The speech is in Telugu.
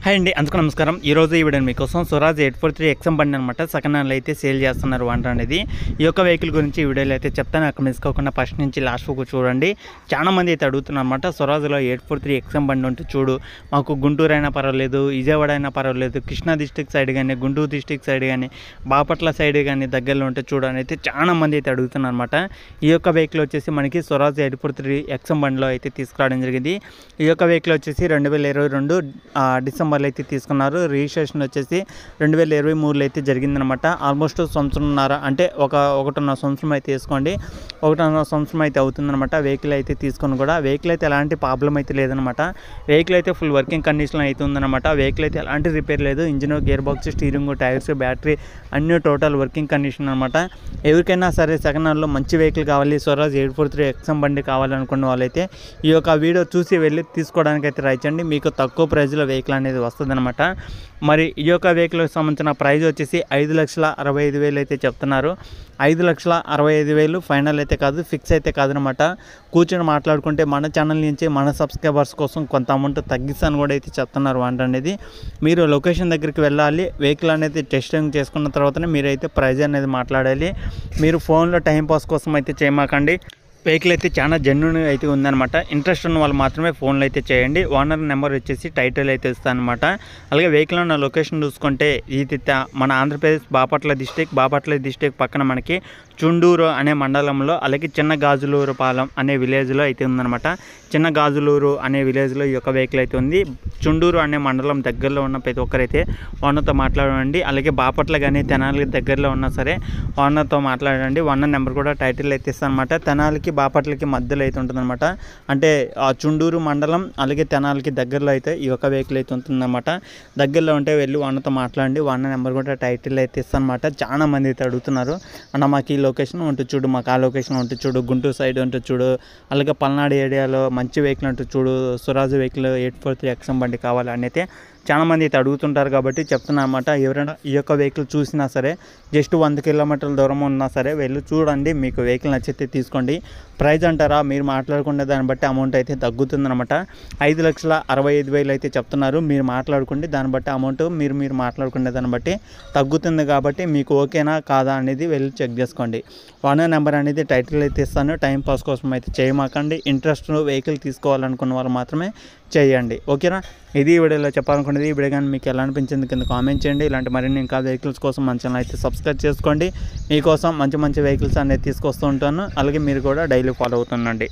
హాయ్ అండి, అందుకు నమస్కారం. ఈరోజు ఈ వీడియో మీకోసం స్వరాజ్ 843 ఎక్స్ఎం బండి అనమాట సెకండ్ హ్యాండ్లో అయితే సేల్ చేస్తున్నారు వాంటర్ అనేది. ఈ యొక్క వెహికల్ గురించి ఈ వీడియోలో అయితే చెప్తాను. అక్కడ మిస్ కాకుండా ఫస్ట్ నుంచి లాస్ట్ వరకు చూడండి. చాలా మంది అయితే అడుగుతున్నారు అనమాట, స్వరాజ్లో 843 ఎక్స్ఎం బండి ఉంటే చూడు, మాకు గుంటూరు అయినా పర్వాలేదు, విజయవాడ అయినా పర్వాలేదు, కృష్ణా డిస్టిక్ సైడ్ కానీ, గుంటూరు డిస్టిక్ సైడ్ కానీ, బాపట్ల సైడ్ కానీ దగ్గరలో ఉంటే చూడు అని అయితే చాలా మంది అయితే అడుగుతున్నారు అనమాట. ఈ యొక్క వెహికల్ వచ్చేసి మనకి స్వరాజ్ 843 ఎక్స్ఎం బండిలో అయితే తీసుకురావడం జరిగింది. ఈ యొక్క వెహికల్ వచ్చేసి 2022 డిసెంబర్లో అయితే తీసుకున్నారు. రిజిస్ట్రేషన్ వచ్చేసి 2023లో అయితే జరిగిందనమాట. ఆల్మోస్ట్ సంవత్సరంన్నర అంటే ఒకటిన్నర సంవత్సరం అయితే తీసుకోండి, 1.5 సంవత్సరం అయితే అవుతుందన్నమాట. వెహికల్ అయితే తీసుకొని కూడా వెహికల్ అయితే ఎలాంటి ప్రాబ్లం అయితే లేదనమాట. వెహికల్ అయితే ఫుల్ వర్కింగ్ కండిషన్లో అయితే ఉందన్నమాట. వెహికల్ అయితే ఎలాంటి రిపేర్ లేదు. Engine, gear box, steering, tyres, battery అన్నీ టోటల్ వర్కింగ్ కండిషన్ అనమాట. ఎవరికైనా సరే సెకండ్ హ్యాండ్లో మంచి వెహికల్ కావాలి, స్వరాజ్ 843 ఎక్స్ఎం బండి కావాలనుకున్న వాళ్ళైతే ఈ యొక్క వీడియో చూసి వెళ్ళి తీసుకోవడానికి అయితే ట్రై చేయండి. మీకు తక్కువ ప్రైజ్లో వెహికల్ అనేది వస్తుంది అనమాట. మరి ఈ యొక్క వెహికల్కి సంబంధించిన ప్రైజ్ వచ్చేసి 5,65,000 అయితే చెప్తున్నారు. 5,65,000 ఫైనల్ అయితే కాదు, ఫిక్స్ అయితే కాదనమాట. కూర్చొని మాట్లాడుకుంటే మన ఛానల్ నుంచి మన సబ్స్క్రైబర్స్ కోసం కొంత అమౌంట్ తగ్గిస్తాను కూడా అయితే చెప్తున్నారు వాంట అనేది. మీరు లొకేషన్ దగ్గరికి వెళ్ళాలి, వెహికల్ అనేది టెస్టింగ్ చేసుకున్న తర్వాతనే మీరైతే ప్రైజ్ అనేది మాట్లాడాలి. మీరు ఫోన్లో టైంపాస్ కోసం అయితే చేయమాకండి. వెహికల్ అయితే చాలా జెన్యూన్ అయితే ఉందన్నమాట. ఇంట్రెస్ట్ ఉన్న వాళ్ళు మాత్రమే ఫోన్లో అయితే చేయండి. ఓనర్ నెంబర్ వచ్చేసి టైటిల్ అయితే ఇస్తాను అనమాట. అలాగే వెహికల్ ఉన్న లొకేషన్ చూసుకుంటే ఇది మన ఆంధ్రప్రదేశ్ బాపట్ల డిస్టిక్ పక్కన మనకి చుండూరు అనే మండలంలో, అలాగే చిన్న గాజులూరు పాలెం అనే విలేజ్లో అయితే ఉందన్నమాట. చిన్న గాజులూరు అనే విలేజ్లో ఈ యొక్క వెహికల్ అయితే ఉంది. చుండూరు అనే మండలం దగ్గరలో ఉన్న ప్రతి ఒక్కరైతే ఓనర్తో మాట్లాడండి. అలాగే బాపట్ల కానీ తెనాలి దగ్గరలో ఉన్నా సరే ఓనర్తో మాట్లాడండి. ఓనర్ నెంబర్ కూడా టైటిల్ అయితే ఇస్తాను అనమాట. తెనాలికి బాపట్లకి మధ్యలో అయితే ఉంటుందన్నమాట. అంటే ఆ చుండూరు మండలం అలాగే తెనాలికి దగ్గరలో అయితే ఈ యొక్క వెహికల్ అయితే ఉంటుందన్నమాట. దగ్గరలో ఉంటే వెళ్ళి ఓనర్తో మాట్లాడండి. ఓనర్ నెంబర్ కూడా టైటిల్ అయితే ఇస్తాను అనమాట. చాలా మంది అయితే అడుగుతున్నారు, అన్న మాకు ఈ లొకేషన్ ఉంటుంది చూడు, మాకు ఆ లొకేషన్ ఉంటుంది చూడు, గుంటూరు సైడ్ ఉంటుంది చూడు, అలాగే పల్నాడు ఏరియాలో మంచి వెహికల్ ఉంటుంది చూడు, స్వరాజ్ వెహికల్ 843 ఎక్స్ఎం బండి కావాలి అని అయితే చాలా మంది అయితే అడుగుతుంటారు. కాబట్టి చెప్తున్నా అన్నమాట, ఎవరైనా ఈ యొక్క వెహికల్ చూసినా సరే జస్ట్ 100 కిలోమీటర్ల దూరం ఉన్నా సరే వెళ్ళి చూడండి. మీకు వెహికల్ నచ్చితే తీసుకోండి. ప్రైజ్ అంటారా, మీరు మాట్లాడుకునే దాన్ని బట్టి అమౌంట్ అయితే తగ్గుతుందన్నమాట. 5,65,000 అయితే చెప్తున్నారు. మీరు మాట్లాడుకోండి, దాన్ని బట్టి అమౌంట్ మీరు మాట్లాడుకునే దాన్ని బట్టి తగ్గుతుంది. కాబట్టి మీకు ఓకేనా కాదా అనేది వెళ్ళి చెక్ చేసుకోండి. ఓనర్ నెంబర్ అనేది టైటిల్ అయితే ఇస్తాను. టైం పాస్ కోసం అయితే చేయమాకండి. ఇంట్రెస్ట్ వెహికల్ తీసుకోవాలనుకున్న వాళ్ళు మాత్రమే చేయండి. ఓకేనా? ఇది ఈ వీడియోలో చెప్పాలనుకునేది. ఈ వీడియో కానీ మీకు ఎలా అనిపించింది కింద కామెంట్ చేయండి. ఇలాంటి మరిన్ని ఇంకా వెహికల్స్ కోసం మన ఛానల్ అయితే సబ్స్క్రైబ్ చేసుకోండి. మీకోసం మంచి వెహికల్స్ అనేది తీసుకొస్తూ ఉంటాను. అలాగే మీరు కూడా డైలీ ఫాలో అవుతుండండి.